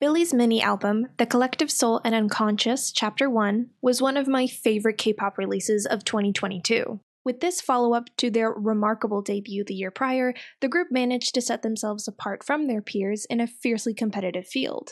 Billie's mini-album, The Collective Soul and Unconscious, Chapter 1, was one of my favorite K-pop releases of 2022. With this follow-up to their remarkable debut the year prior, the group managed to set themselves apart from their peers in a fiercely competitive field.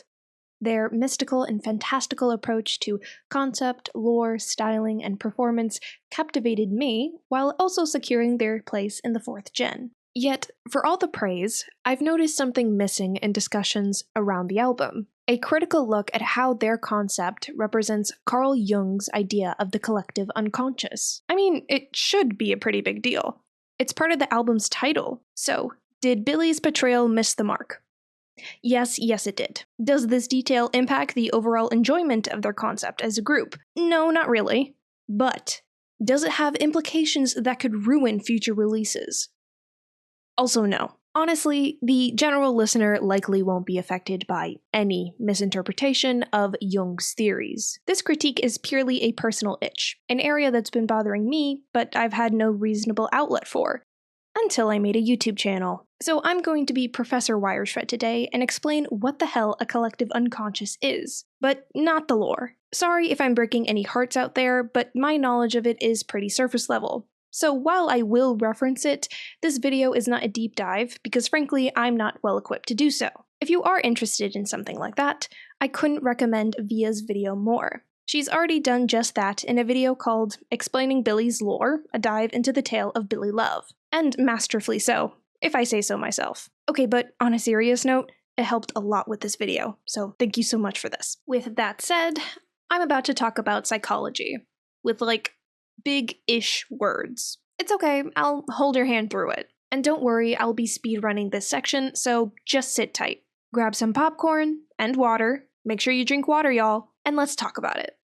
Their mystical and fantastical approach to concept, lore, styling, and performance captivated me, while also securing their place in the fourth gen. Yet, for all the praise, I've noticed something missing in discussions around the album. A critical look at how their concept represents Carl Jung's idea of the collective unconscious. I mean, it should be a pretty big deal. It's part of the album's title. So, did Billie's portrayal miss the mark? Yes, it did. Does this detail impact the overall enjoyment of their concept as a group? No, not really. But, does it have implications that could ruin future releases? Also no. Honestly, the general listener likely won't be affected by any misinterpretation of Jung's theories. This critique is purely a personal itch, an area that's been bothering me, but I've had no reasonable outlet for, until I made a YouTube channel. So I'm going to be Professor Wireshred today and explain what the hell a collective unconscious is, but not the lore. Sorry if I'm breaking any hearts out there, but my knowledge of it is pretty surface level. So while I will reference it, this video is not a deep dive because frankly I'm not well equipped to do so. If you are interested in something like that, I couldn't recommend Via's video more. She's already done just that in a video called Explaining Billie's Lore, a dive into the tale of Billlie Love. And masterfully so, if I say so myself. Okay, but on a serious note, it helped a lot with this video, so thank you so much for this. With that said, I'm about to talk about psychology, with like big-ish words. It's okay, I'll hold your hand through it. And don't worry, I'll be speedrunning this section, so just sit tight. Grab some popcorn and water, make sure you drink water, y'all, and let's talk about it.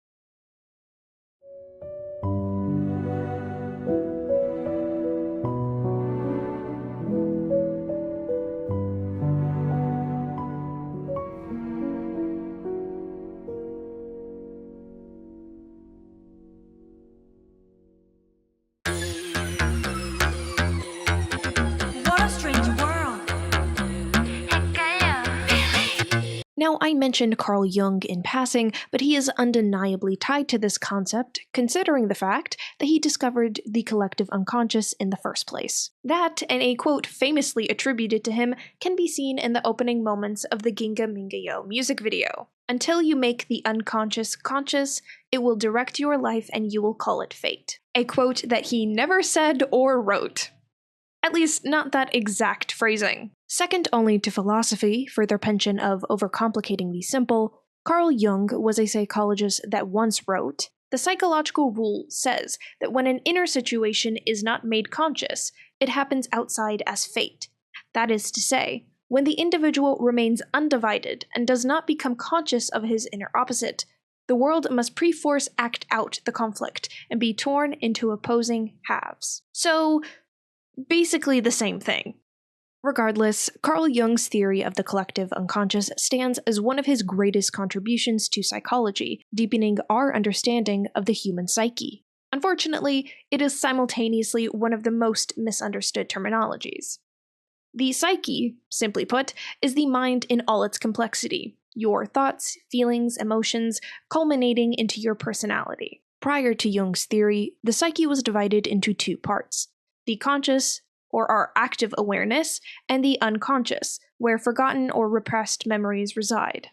Now, I mentioned Carl Jung in passing, but he is undeniably tied to this concept, considering the fact that he discovered the collective unconscious in the first place. That, and a quote famously attributed to him, can be seen in the opening moments of the Ginga Minga Yo music video. Until you make the unconscious conscious, it will direct your life and you will call it fate. A quote that he never said or wrote. At least, not that exact phrasing. Second only to philosophy for their penchant of overcomplicating the simple, Carl Jung was a psychologist that once wrote, "The psychological rule says that when an inner situation is not made conscious, it happens outside as fate. That is to say, when the individual remains undivided and does not become conscious of his inner opposite, the world must perforce act out the conflict and be torn into opposing halves." So, basically the same thing. Regardless, Carl Jung's theory of the collective unconscious stands as one of his greatest contributions to psychology, deepening our understanding of the human psyche. Unfortunately, it is simultaneously one of the most misunderstood terminologies. The psyche, simply put, is the mind in all its complexity, your thoughts, feelings, emotions, culminating into your personality. Prior to Jung's theory, the psyche was divided into two parts: the conscious, or our active awareness, and the unconscious, where forgotten or repressed memories reside.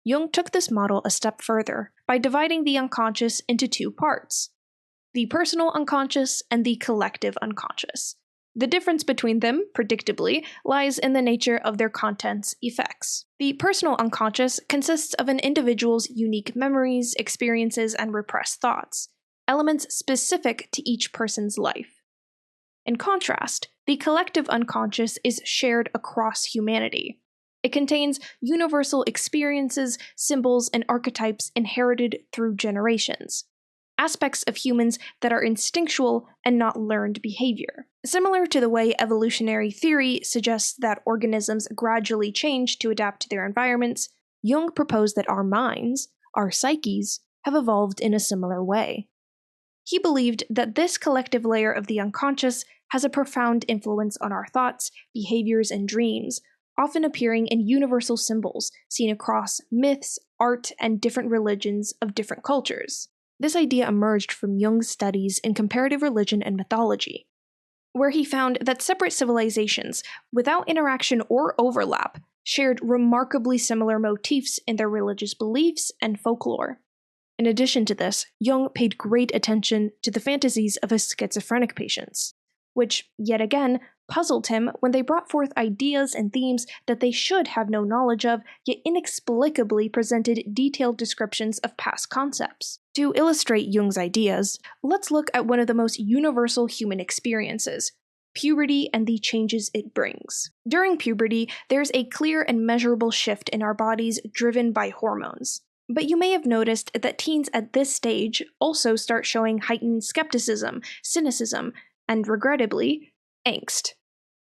Jung took this model a step further by dividing the unconscious into two parts: the personal unconscious and the collective unconscious. The difference between them, predictably, lies in the nature of their content's effects. The personal unconscious consists of an individual's unique memories, experiences, and repressed thoughts, elements specific to each person's life. In contrast, the collective unconscious is shared across humanity. It contains universal experiences, symbols, and archetypes inherited through generations, aspects of humans that are instinctual and not learned behavior. Similar to the way evolutionary theory suggests that organisms gradually change to adapt to their environments, Jung proposed that our minds, our psyches, have evolved in a similar way. He believed that this collective layer of the unconscious has a profound influence on our thoughts, behaviors, and dreams, often appearing in universal symbols seen across myths, art, and different religions of different cultures. This idea emerged from Jung's studies in comparative religion and mythology, where he found that separate civilizations, without interaction or overlap, shared remarkably similar motifs in their religious beliefs and folklore. In addition to this, Jung paid great attention to the fantasies of his schizophrenic patients, which, yet again, puzzled him when they brought forth ideas and themes that they should have no knowledge of, yet inexplicably presented detailed descriptions of past concepts. To illustrate Jung's ideas, let's look at one of the most universal human experiences: puberty and the changes it brings. During puberty, there's a clear and measurable shift in our bodies driven by hormones. But you may have noticed that teens at this stage also start showing heightened skepticism, cynicism, and regrettably, angst.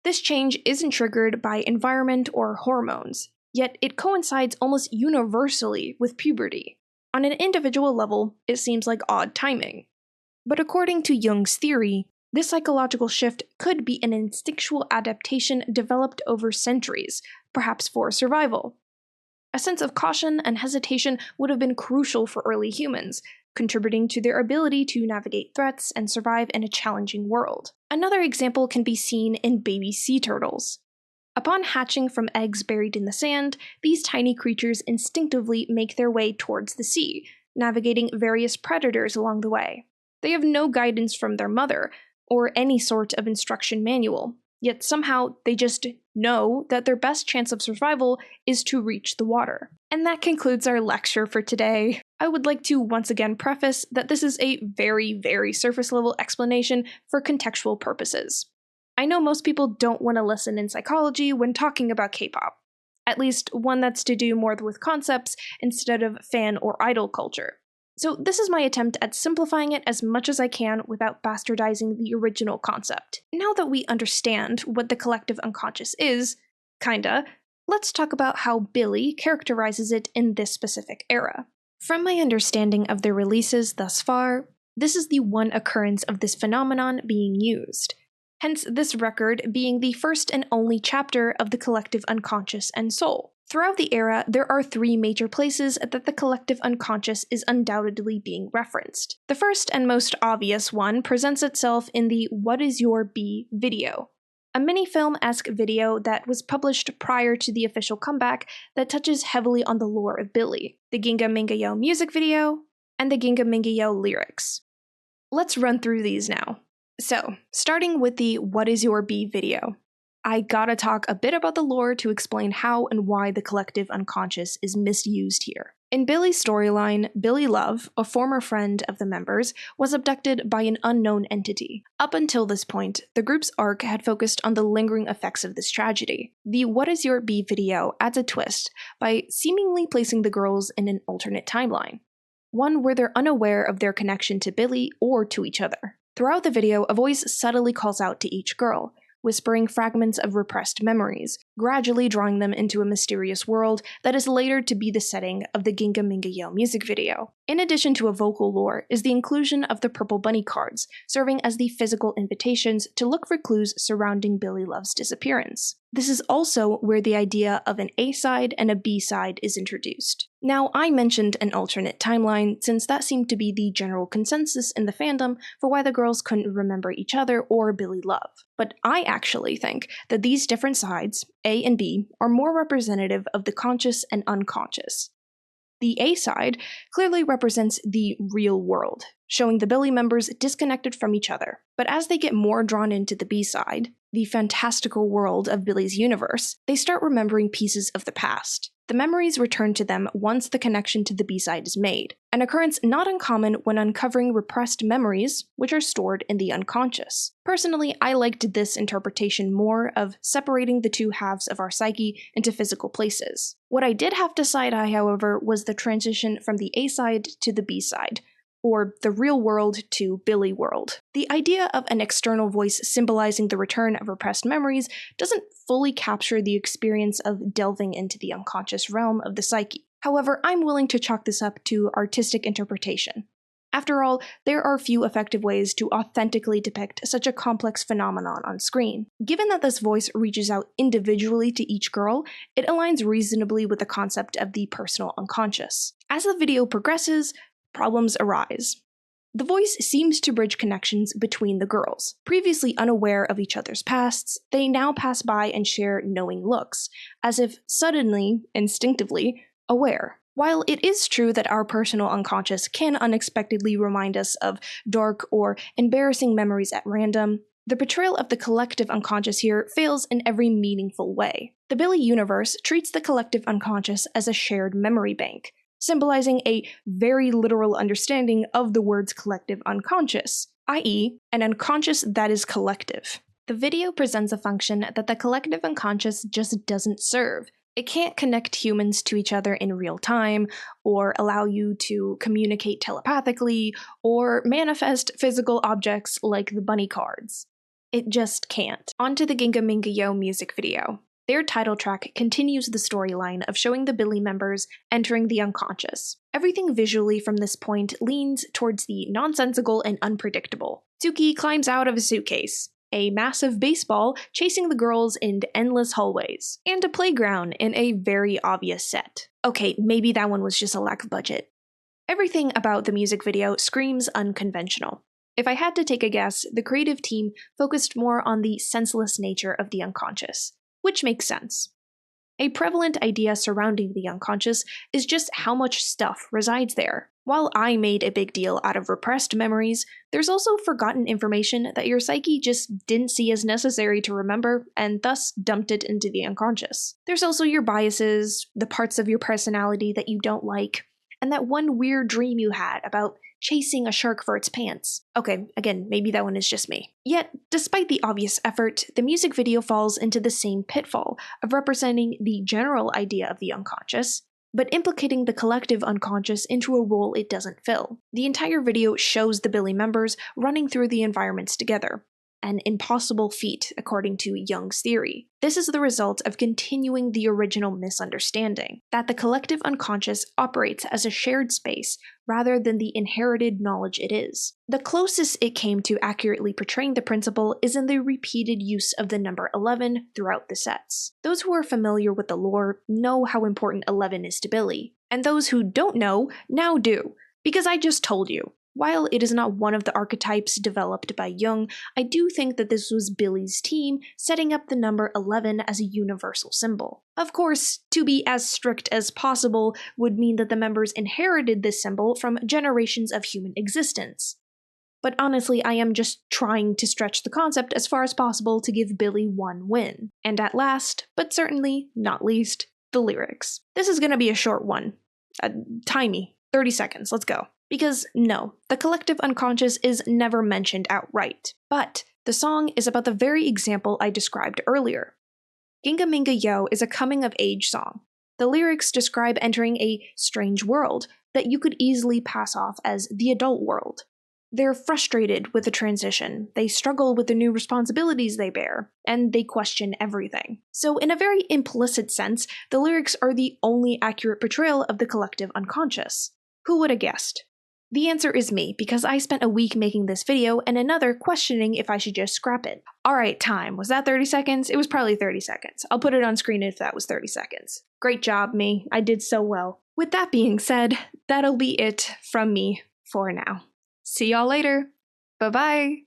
This change isn't triggered by environment or hormones, yet it coincides almost universally with puberty. On an individual level, it seems like odd timing. But according to Jung's theory, this psychological shift could be an instinctual adaptation developed over centuries, perhaps for survival. A sense of caution and hesitation would have been crucial for early humans, contributing to their ability to navigate threats and survive in a challenging world. Another example can be seen in baby sea turtles. Upon hatching from eggs buried in the sand, these tiny creatures instinctively make their way towards the sea, navigating various predators along the way. They have no guidance from their mother, or any sort of instruction manual, yet somehow they just know that their best chance of survival is to reach the water. And that concludes our lecture for today. I would like to once again preface that this is a very surface level explanation for contextual purposes. I know most people don't want to listen in psychology when talking about K-pop, at least one that's to do more with concepts instead of fan or idol culture. So this is my attempt at simplifying it as much as I can without bastardizing the original concept. Now that we understand what the collective unconscious is, kinda, let's talk about how Billlie characterizes it in this specific era. From my understanding of their releases thus far, this is the one occurrence of this phenomenon being used. Hence this record being the first and only chapter of the collective unconscious and soul. Throughout the era, there are three major places that the collective unconscious is undoubtedly being referenced. The first and most obvious one presents itself in the What Is Your B video, a mini-film-esque video that was published prior to the official comeback that touches heavily on the lore of Billlie, the Ginga Minga Yo music video, and the Ginga Minga Yo lyrics. Let's run through these now. So, starting with the What Is Your B video. I gotta talk a bit about the lore to explain how and why the collective unconscious is misused here. In Billie's storyline, Billlie Love, a former friend of the members, was abducted by an unknown entity. Up until this point, the group's arc had focused on the lingering effects of this tragedy. The What Is Your B video adds a twist by seemingly placing the girls in an alternate timeline, one where they're unaware of their connection to Billlie or to each other. Throughout the video, a voice subtly calls out to each girl, whispering fragments of repressed memories, gradually drawing them into a mysterious world that is later to be the setting of the Ginga Minga Yo music video. In addition to a vocal lore is the inclusion of the purple bunny cards, serving as the physical invitations to look for clues surrounding Billlie Love's disappearance. This is also where the idea of an A-side and a B-side is introduced. Now, I mentioned an alternate timeline since that seemed to be the general consensus in the fandom for why the girls couldn't remember each other or Billlie Love. But I actually think that these different sides, A and B, are more representative of the conscious and unconscious. The A side clearly represents the real world, showing the Billlie members disconnected from each other. But as they get more drawn into the B side, the fantastical world of Billie's universe, they start remembering pieces of the past. The memories return to them once the connection to the B-side is made, an occurrence not uncommon when uncovering repressed memories, which are stored in the unconscious. Personally, I liked this interpretation more of separating the two halves of our psyche into physical places. What I did have to side-eye, however, was the transition from the A-side to the B-side, or the real world to Billlie world. The idea of an external voice symbolizing the return of repressed memories doesn't fully capture the experience of delving into the unconscious realm of the psyche. However, I'm willing to chalk this up to artistic interpretation. After all, there are few effective ways to authentically depict such a complex phenomenon on screen. Given that this voice reaches out individually to each girl, it aligns reasonably with the concept of the personal unconscious. As the video progresses, problems arise. The voice seems to bridge connections between the girls. Previously unaware of each other's pasts, they now pass by and share knowing looks, as if suddenly, instinctively, aware. While it is true that our personal unconscious can unexpectedly remind us of dark or embarrassing memories at random, the portrayal of the collective unconscious here fails in every meaningful way. The Billlie universe treats the collective unconscious as a shared memory bank, symbolizing a very literal understanding of the words collective unconscious, i.e., an unconscious that is collective. The video presents a function that the collective unconscious just doesn't serve. It can't connect humans to each other in real time, or allow you to communicate telepathically, or manifest physical objects like the bunny cards. It just can't. On to the Ginga Minga Yo music video. Their title track continues the storyline of showing the Billlie members entering the unconscious. Everything visually from this point leans towards the nonsensical and unpredictable. Suki climbs out of a suitcase, a massive baseball chasing the girls in endless hallways, and a playground in a very obvious set. Okay, maybe that one was just a lack of budget. Everything about the music video screams unconventional. If I had to take a guess, the creative team focused more on the senseless nature of the unconscious, which makes sense. A prevalent idea surrounding the unconscious is just how much stuff resides there. While I made a big deal out of repressed memories, there's also forgotten information that your psyche just didn't see as necessary to remember, and thus dumped it into the unconscious. There's also your biases, the parts of your personality that you don't like, and that one weird dream you had about chasing a shark for its pants. Okay, again, maybe that one is just me. Yet, despite the obvious effort, the music video falls into the same pitfall of representing the general idea of the unconscious, but implicating the collective unconscious into a role it doesn't fill. The entire video shows the Billlie members running through the environments together, an impossible feat according to Jung's theory. This is the result of continuing the original misunderstanding, that the collective unconscious operates as a shared space rather than the inherited knowledge it is. The closest it came to accurately portraying the principle is in the repeated use of the number 11 throughout the sets. Those who are familiar with the lore know how important 11 is to Billlie, and those who don't know now do, because I just told you. While it is not one of the archetypes developed by Jung, I do think that this was Billie's team setting up the number 11 as a universal symbol. Of course, to be as strict as possible would mean that the members inherited this symbol from generations of human existence. But honestly, I am just trying to stretch the concept as far as possible to give Billlie one win. And at last, but certainly not least, the lyrics. This is gonna be a short one. Timey, 30 seconds, let's go. Because no, the collective unconscious is never mentioned outright, but the song is about the very example I described earlier. Ginga Minga Yo is a coming-of-age song. The lyrics describe entering a strange world that you could easily pass off as the adult world. They're frustrated with the transition, they struggle with the new responsibilities they bear, and they question everything. So in a very implicit sense, the lyrics are the only accurate portrayal of the collective unconscious. Who would have guessed? The answer is me, because I spent a week making this video and another questioning if I should just scrap it. Alright, time. Was that 30 seconds? It was probably 30 seconds. I'll put it on screen if that was 30 seconds. Great job, me. I did so well. With that being said, that'll be it from me for now. See y'all later. Bye-bye.